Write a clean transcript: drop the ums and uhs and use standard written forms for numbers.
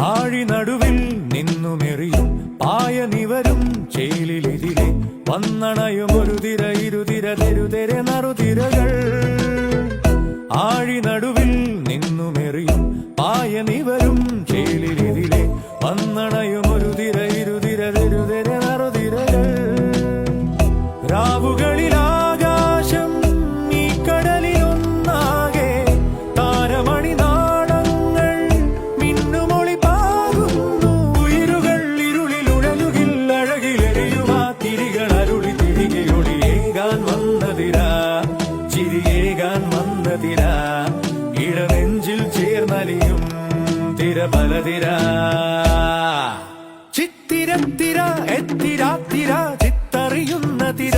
ആഴി നടുവിൽ നിന്നുമെറിയും പായ നിവരും ചേലിലിതിലെ വന്നണയും ഒരു തിര ഇരുതിര തെരുതെരെ നറുതിരകൾ. ആഴി നടുവിൽ നിന്നുമെറിയും പായ നിവരും ചേലിലിതിലെ വന്നണയും ഒരു തിര ഇരുതിര തെരുതെരെ നറുതിരകൾ. രാവുകളിലാകാശം ഈ കടലിലൊന്നാകെ താരമണി നാളങ്ങൾ മിന്നുമൊളി പാകുന്നു. ഉയരുകൾ ഇരുളിലുഴലുകിൽ അഴകിലെറിയുമാ തിരികൾ അരുളി തിരികെയൊളിയേകാൻ വന്നതിരാ ചിരിയേകാൻ വന്നതിരാ ഇടനെഞ്ചിൽ ചേർന്നലിയും തിരപലതിരാ. ചിത്തിരത്തിര എത്തിരാത്തിര ചിത്തറിയുന്ന തിര